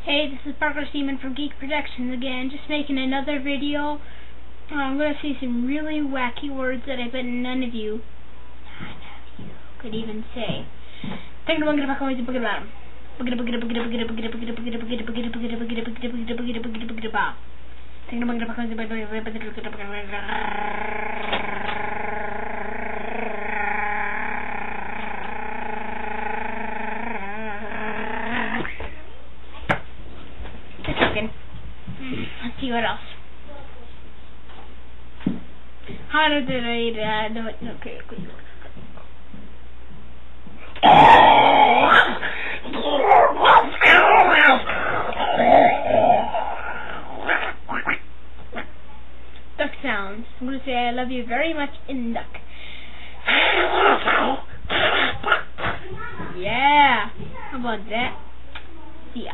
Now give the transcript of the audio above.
Hey, this is Parker Seaman from Geek Productions again, just making another video. I'm going to say some really wacky words that I bet none of you could even say. Let's see what else. How did I do it? Okay. Duck sounds. I'm going to say I love you very much in duck. Yeah. How about that? See ya.